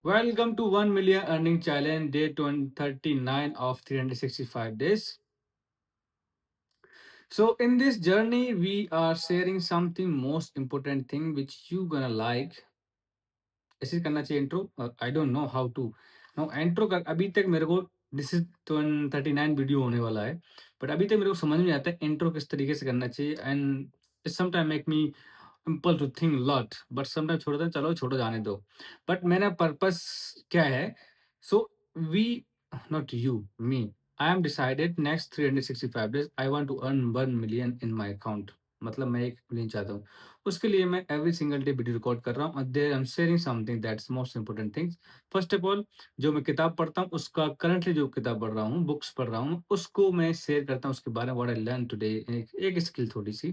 Welcome to 1 million earning challenge day 39 of 365 days. So in this journey we are sharing something most important thing which you gonna like. ऐसे करना चाहिए intro I don't know how to know intro कर अभी तक मेरे को this is 39 video होने वाला है बट अभी तक मेरे को समझ नहीं आता है इंट्रो किस तरीके से करना चाहिए and sometime make me impulse to think lot but sometime छोड़ दो चलो छोड़ो जाने दो बट मेरा पर्पस क्या है so we not you me I am decided next 365 days I want to earn 1 million in my account मतलब मैं 1 मिलियन चाहता हूँ उसके लिए मैं every single day video record कर रहा हूँ there I am sharing something that's most important things first of all जो मैं किताब पढ़ता हूँ उसका करंटली जो किताब पढ़ रहा हूँ बुक्स पढ़ रहा हूँ उसको मैं शेयर करता हूँ उसके बारे में व्हाट आई लर्न टुडे एक स्किल थोड़ी सी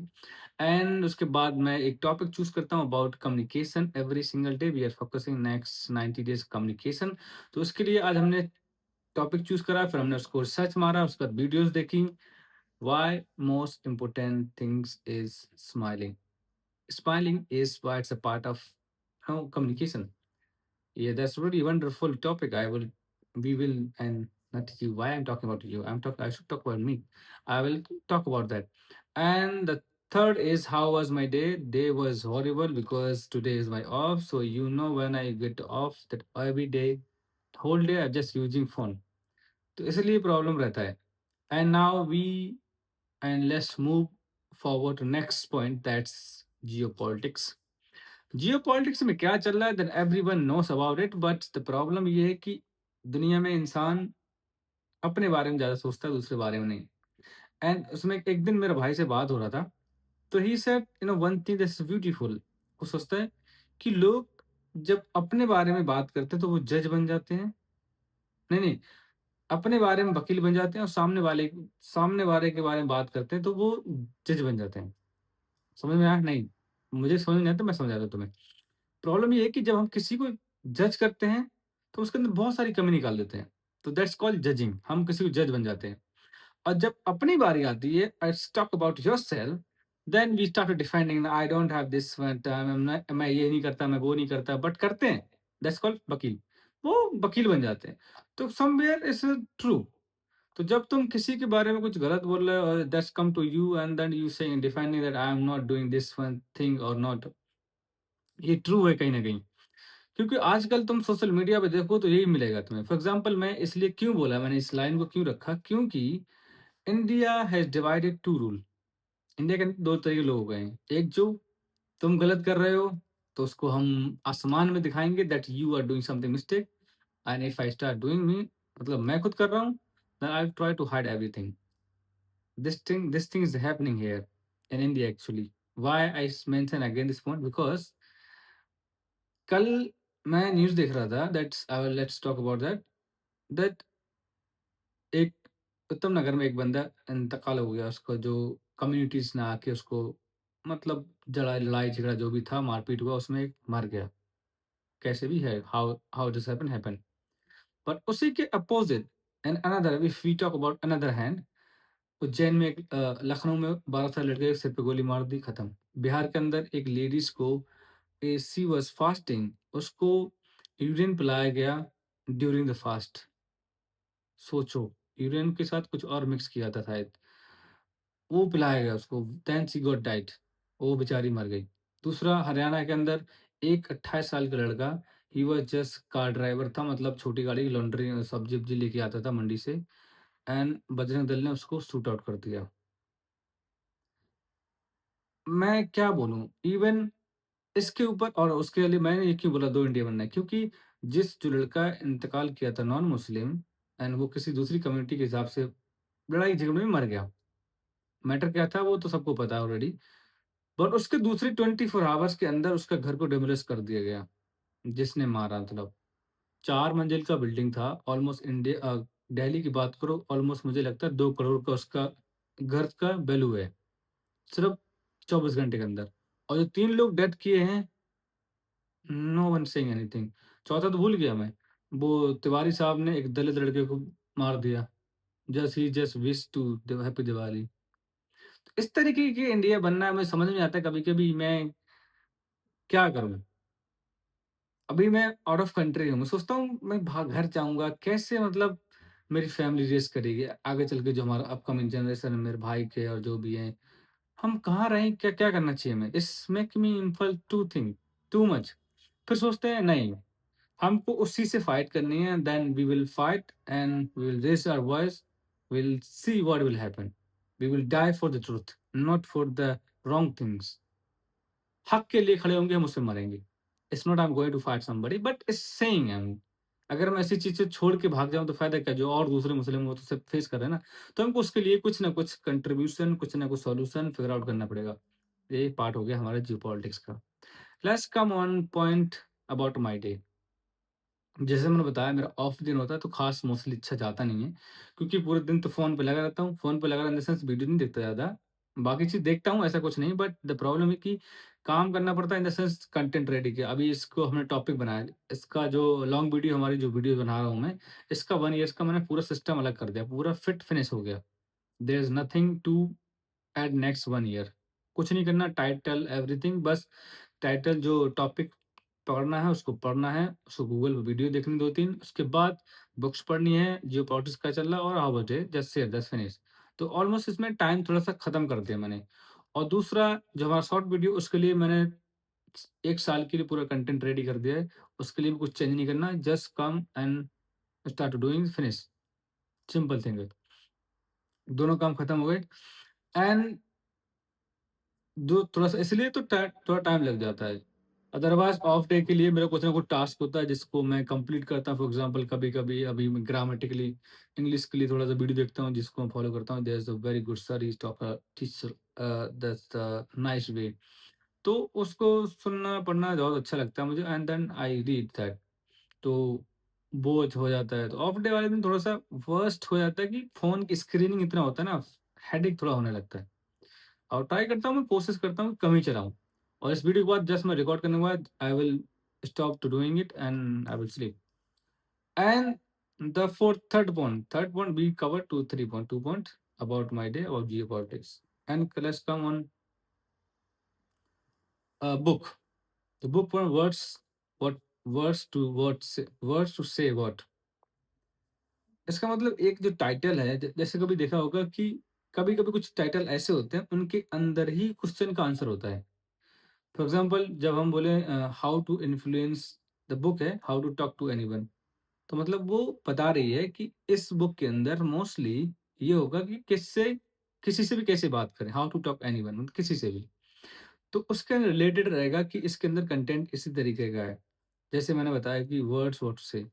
एंड उसके बाद मैं एक टॉपिक चूज करता हूँ about communication every single day we are focusing next 90 days communication तो उसके लिए आज हमने टॉपिक चूज करा फिर हमने उसको रिसर्च मारा उसके बाद वीडियोस देखी why most important things is smiling smiling is why it's a part of communication. Yeah, that's really wonderful topic. We will, and not you. Why I'm talking about you? I should talk about me. I will talk about that. And the third is how was my day? Day was horrible because today is my off. So you know when I get off that every day, whole day I'm just using phone. तो इसलिए problem रहता है. And now we and let's move forward to next point. That's geopolitics. Geopolitics में क्या चल रहा है then everyone knows about it but the problem ये है कि दुनिया में इंसान अपने बारे में ज़्यादा सोचता है दूसरे बारे में नहीं एंड उसमें एक दिन मेरे भाई से बात हो रहा था तो he said one thing that's beautiful वो सोचता है कि लोग जब अपने बारे में बात करते हैं तो वो जज बन जाते हैं नहीं नहीं अपने बारे में वकील बन जाते हैं और सामने वाले के बारे में बात करते हैं तो वो जज बन जाते हैं समझ में आया नहीं मुझे समझ नहीं आता मैं समझाता हूँ तुम्हें प्रॉब्लम ये है कि जब हम किसी को जज करते हैं, तो उसके अंदर बहुत सारी कमी निकाल देते हैं। तो दैट्स कॉल्ड जजिंग हम किसी को जज बन जाते हैं। और जब अपनी बारी आती है, let's talk about yourself, then we start defining I don't have this time मैं ये नहीं करता, मैं वो नहीं करता, बट करते हैं। दैट्स कॉल्ड वकील। वो वकील बन जाते हैं। तो समवेयर इट्स ट्रू। तो जब तुम किसी के बारे में कुछ गलत बोल रहे हो और that's come to you and then you saying defining that I am not doing this one thing और नॉट, ये ट्रू है कहीं न कहीं। क्योंकि आजकल तुम सोशल मीडिया पे देखो तो यही मिलेगा तुम्हें। फॉर एग्ज़ाम्पल मैं इसलिए क्यों बोला मैंने इस लाइन को क्यों रखा? क्योंकि India has divided to rule. India के अंदर 2 तरह के लोग हो गए हैं। एक जो तुम गलत कर रहे हो तो उसको हम आसमान में दिखाएँगे that you are doing something mistake and if I start doing me मतलब मैं खुद कर रहा हूँ then I will try to hide everything. This thing is happening here in India actually. Why I mention again this point because कल मैं news देख रहा था that's let's talk about that एक उत्तम नगर में एक बंदा इंतकाल हो गया उसका जो कम्युनिटीज़ ने आके उसको मतलब जड़ा लड़ाई-झगड़ा जो भी था, मारपीट हुआ उसमें मर गया। कैसे भी है how how this happen. But उसी के opposite and another if we talk about another hand Ujjain में एक लखनऊ में 12 साल लड़के के सिर पे गोली मार दी, खत्म। बिहार के अंदर एक लेडीज़ को शी वाज़ फास्टिंग उसको यूरिन पिलाया गया ड्यूरिंग द फास्ट। सोचो, यूरेन के साथ कुछ और मिक्स किया था शायद, वो पिलाया गया उसको, देन शी गॉट डाइड, वो बेचारी मर गई। दूसरा हरियाणा के अंदर एक 28 साल का लड़का, he was just car driver था मतलब छोटी गाड़ी लॉन्ड्री सब्ज़ी-वब्ज़ी लेके आता था मंडी से एंड बजरंग दल ने उसको शूट आउट कर दिया। मैं क्या बोलूँ, इवन इसके ऊपर और उसके लिए मैंने ये क्यों बोला 2 इंडिया बनना है, क्योंकि जिस जो लड़का इंतकाल किया था नॉन मुस्लिम एंड वो किसी दूसरी कम्युनिटी के हिसाब से लड़ाई-झगड़े में मर गया। मैटर क्या था वो तो सबको पता है ऑलरेडी। बट उसके दूसरे 24 आवर्स के अंदर उसका घर को डिमोलिश कर दिया गया, जिसने मारा मतलब। 4 मंजिल का बिल्डिंग था ऑलमोस्ट दिल्ली की बात करो ऑलमोस्ट मुझे लगता है 2 करोड़ का उसका घर का वैल्यू है, सिर्फ़ 24 घंटे के अंदर। और जो 3 लोग डेथ किए हैं, नो वन सेइंग एनीथिंग। चौथा तो भूल गया मैं, वो तिवारी साहब ने एक दलित लड़के को मार दिया, just wish to the happy Diwali. इस तरीके की इंडिया बनना है मुझे समझ में आता है कभी-कभी मैं क्या करूँ? अभी मैं आउट ऑफ कंट्री हूँ, मैं सोचता हूँ मैं घर जाऊँगा, कैसे मतलब मेरी फैमिली रेज़ करेगी, आगे चल के जो हमारा अपकमिंग जनरेशन है, मेरे भाई के और जो भी हैं, हम कहाँ रहें, क्या-क्या करना चाहिए हमें? It's make me impulse to think too much. फिर सोचते हैं नहीं, हमको उसी से फाइट करनी है, then we will fight and we will raise our voice, we will see what will happen. We will die for the truth, not for the wrong things. हक के लिए खड़े होंगे, हम उससे मरेंगे। It's not I am going to fight somebody but it's saying अगर मैं ऐसी चीज़ से छोड़ के भाग जाऊँ तो फ़ायदा क्या? जो और दूसरे मुस्लिम वो तो सब फेस कर रहे हैं ना। तो हमको उसके लिए कुछ ना कुछ कंट्रीब्यूशन, कुछ ना कुछ सॉल्यूशन फिगर आउट करना पड़ेगा। ये पार्ट हो गया हमारा जियोपॉलिटिक्स का। Let's come on point about my day. जैसे मैंने बताया मेरा ऑफ दिन होता है तो ख़ास मोस्टली अच्छा जाता नहीं है, क्योंकि पूरे दिन तो फ़ोन पे लगा रहता हूँ। फ़ोन पे लगा इन द सेंस वीडियो नहीं देखता ज़्यादा, बाकी चीज़ देखता हूँ ऐसा कुछ नहीं, बट द प्रॉब्लम है कि काम करना पड़ता है in the sense content ready किया। अभी इसको हमने टॉपिक बनाया, इसका जो लॉन्ग वीडियो हमारी जो वीडियो बना रहा हूँ मैं, इसका 1 ईयर्स का मैंने पूरा सिस्टम अलग कर दिया, पूरा फिट फिनिश हो गया। There is nothing to add next 1 year. कुछ नहीं करना, टाइटल एवरीथिंग, बस टाइटल जो टॉपिक पढ़ना है उसको पढ़ना है, उसको गूगल पे वीडियो देखनी 2-3, उसके बाद बुक्स पढ़नी है, जियोपॉलिटिक्स क्या चल रहा है और how was day, just share, that's finish. तो ऑलमोस्ट इसमें टाइम थोड़ा-सा खत्म कर दिया मैंने। और दूसरा जो हमारा शॉर्ट वीडियो उसके लिए मैंने 1 साल के लिए पूरा कंटेंट रेडी कर दिया है, उसके लिए भी कुछ चेंज नहीं करना है, just come and start doing finish, simple thing है। दोनों काम खत्म हो गए एंड जो थोड़ा-सा इसलिए तो थोड़ा टाइम लग जाता है। अदरवाइज़ ऑफ डे के लिए मेरा कुछ ना कुछ टास्क होता है जिसको मैं कंप्लीट करता हूँ। फॉर एग्ज़ाम्पल कभी-कभी अभी मैं ग्रामेटिकली इंग्लिश के लिए थोड़ा-सा वीडियो देखता हूँ जिसको मैं फॉलो करता हूँ। There is a very good sir, he talk teacher that's the nice way. तो उसको सुनना पढ़ना बहुत अच्छा लगता है मुझे and then I read that. तो बोझ हो जाता है। तो ऑफ डे वाले दिन थोड़ा-सा वर्स्ट हो जाता है कि फ़ोन की स्क्रीनिंग इतना होता है ना, हेडेक थोड़ा होने लगता है। और ट्राई करता हूँ, मैं कोशिश करता हूँ कम ही चलाऊँ। और इस वीडियो के बाद जस्ट मैं रिकॉर्ड करने के बाद I will stop to doing it and I will sleep. And the fourth third point we cover 2 3 point 2 point about my day about geopolitics and let's come on book. The book point what words to say what. इसका मतलब एक जो title है जैसे कभी देखा होगा कि कभी-कभी कुछ टाइटल ऐसे होते हैं उनके अंदर ही क्वेश्चन का आंसर होता है। फॉर एग्जाम्पल जब हम बोले how to influence, the book है how to talk to anyone, तो मतलब वो बता रही है कि इस बुक के अंदर मोस्टली ये होगा कि किससे किसी से भी कैसे बात करें, हाउ टू टॉक एनीवन मतलब किसी से भी। तो उसके रिलेटेड रहेगा कि इसके अंदर कंटेंट इसी तरीके का है। जैसे मैंने बताया कि वर्ड्स व्हाट टू से,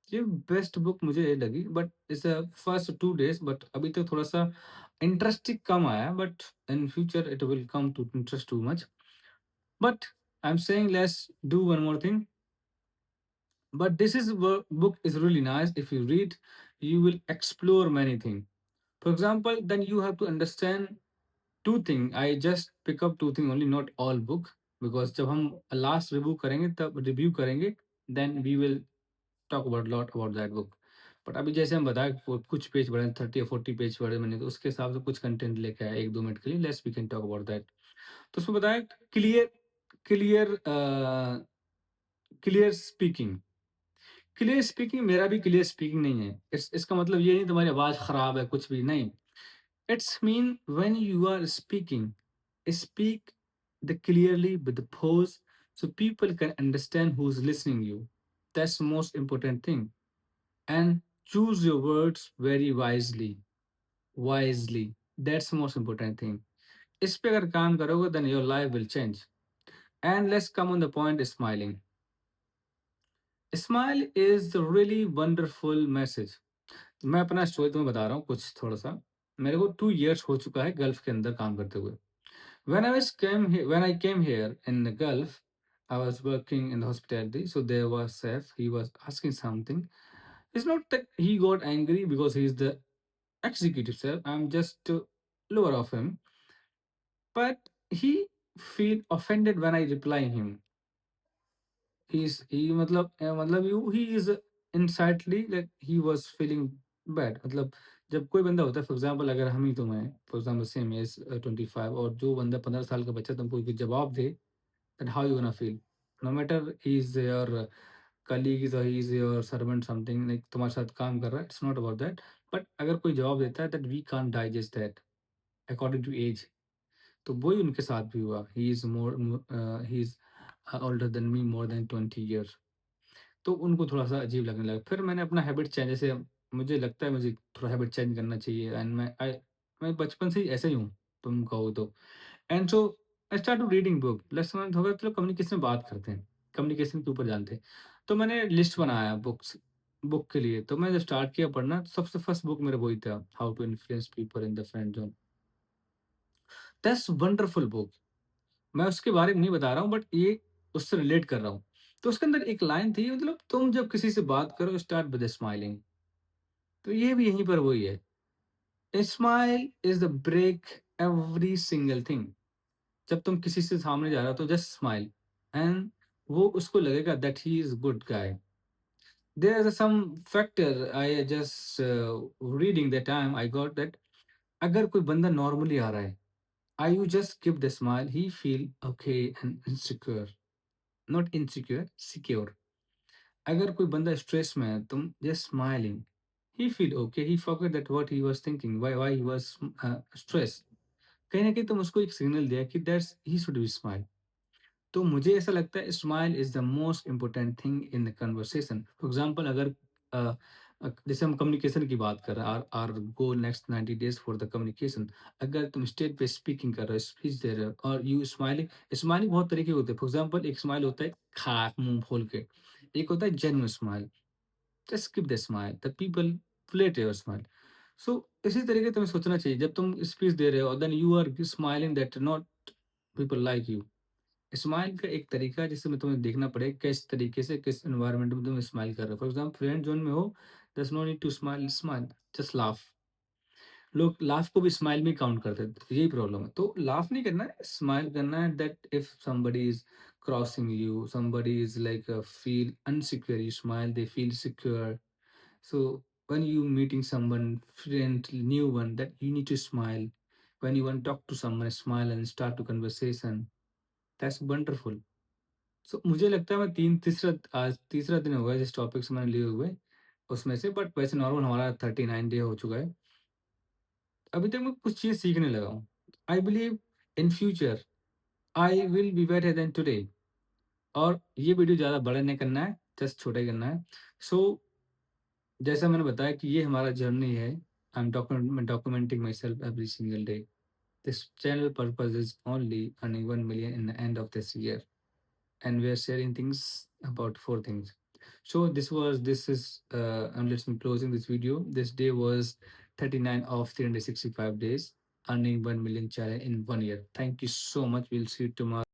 ये बेस्ट बुक मुझे ये लगी, but it's first 2 days, but अभी तो थोड़ा सा इंटरेस्टिंग कम आया, but in future it will come to interest too much. But I'm saying let's do one more thing. But this is book is really nice. If you read, you will explore many things. For example, then you have to understand 2 things. I just pick up 2 things only, not all book, because जब हम last review करेंगे, then we will talk about lot about that book. But अभी जैसे हम बताए कुछ page पढ़े 30 या 40 पेज पढ़े मैंने, तो उसके हिसाब से कुछ कंटेंट लेके आया 1-2 मिनट के लिए, let's we can talk about that. तो उसमें बताया clear clear clear speaking. Clear speaking मेरा भी क्लियर स्पीकिंग नहीं है। इसका मतलब ये नहीं तुम्हारी आवाज़ खराब है, कुछ भी नहीं। It's mean when you are speaking, speak the clearly with the pause so people can understand who's listening you. That's most important thing. And choose your words very wisely. Wisely. That's the most important thing. इस पे अगर काम करोगे then your life will change. And let's come on the point smiling. Smile is the really wonderful message. मैं अपना story तुम्हें बता रहा हूँ कुछ थोड़ा-सा। मेरे को 2 इयर्स हो चुका है गल्फ के अंदर काम करते हुए। When I came here in the Gulf, I was working in the hospitality, so there was chef, he was asking something. It's not that he got angry because he is the executive chef, I'm just lower of him, but he feel offended when I reply him. He मतलब he is insightly like he was feeling bad. मतलब जब कोई बंदा होता है for example अगर हम ही तुम हैं फॉर एग्जांपल सेम एज 25 और जो बंदा 15 साल का बच्चा तुमको कोई जवाब दे, that how you gonna feel. No matter he is your colleague और he is your servant something like तुम्हारे साथ काम कर रहा है, it's not about that. But अगर कोई जवाब देता है that we can't digest that according to age, तो वही उनके साथ भी हुआ। He is older than me more than 20 years। तो उनको थोड़ा-सा अजीब लगने लगा। फिर मैंने अपना हैबिट चेंज, जैसे मुझे लगता है मुझे थोड़ा हैबिट चेंज करना चाहिए एंड मैं बचपन से ही ऐसा ही हूँ, तुम कहो तो। And so I start to reading book. Let's suppose हो गया चलो कम्युनिकेशन में बात करते हैं, कम्युनिकेशन के ऊपर जानते हैं। तो मैंने लिस्ट बनाया बुक के लिए। तो मैं जब स्टार्ट किया पढ़ना, तो सबसे फर्स्ट बुक मेरा वही था, how to influence people in the friend zone. That's wonderful book. मैं उसके बारे में नहीं बता रहा हूँ बट ये उससे रिलेट कर रहा हूँ। तो उसके अंदर एक लाइन थी, मतलब तुम जब किसी से बात करो स्टार्ट विद स्माइलिंग। तो ये भी यहीं पर वही है। Smile is the break every single thing. जब तुम किसी से सामने जा रहे हो तो जस्ट स्माइल एंड वो उसको लगेगा that he is good guy. There is some factor I just reading that time I got that अगर कोई बंदा नॉर्मली आ रहा है, I you just give the smile he feel okay and insecure, not insecure, secure. अगर कोई बंदा stress में है, तुम just smiling, he feel okay, he forget that what he was thinking, why he was stress. कहीं न कहीं तुम उसको एक सिग्नल दिया कि that's he should be smile. तो मुझे ऐसा लगता है smile is the most important thing in the conversation. For example अगर अ जैसे हम कम्युनिकेशन की बात कर रहे हैं, our goal next 90 days for the communication. अगर तुम स्टेज पे स्पीकिंग कर रहे हो, स्पीच दे रहे हो और यू स्माइलिंग, स्माइलिंग बहुत तरीके के होते हैं। फॉर एग्ज़ाम्पल एक स्माइल होता है खाक मुँह खोल के, एक होता है genuine smile. Just keep the smile, the people flat your smile. So इसी तरीके तुम्हें सोचना चाहिए जब तुम स्पीच दे रहे हो, then you are smiling that not people like you. Smile का एक तरीका है जिससे में तुम्हें देखना पड़ेगा किस तरीके से, किस एनवायरनमेंट में तुम स्माइल कर रहे हो। फॉर एग्जाम्पल फ्रेंड जोन में हो, thus no need to smile, smile just laugh. लोग लाफ को भी स्माइल में काउंट करते हैं, तो यही प्रॉब्लम है। तो लाफ नहीं करना है, स्माइल करना है। That if somebody is crossing you, somebody is like feel insecure, you smile, they feel secure. So when you meeting someone, friend, new one, that you need to smile. When you want to talk to someone, smile and start to conversation. That's wonderful. So मुझे लगता है मैं आज तीसरा दिन होगा जिस topic से मैंने लिए हुए उसमें से, बट वैसे नॉर्मल हमारा 39 डे हो चुका है। अभी तक मैं कुछ चीज़ सीखने लगा हूँ। I believe in future I will be better than today. और ये वीडियो ज़्यादा बड़ा नहीं करना है, जस्ट छोटा ही करना है। सो जैसा मैंने बताया कि ये हमारा जर्नी है। I am documenting my self every single day. This channel purpose is only earning 1 million in the end of this year, and we are sharing things about four things. So this is and let's me closing this video. This day was 39 of 365 days, earning 1 million challenge in 1 year. Thank you so much. We'll see you tomorrow.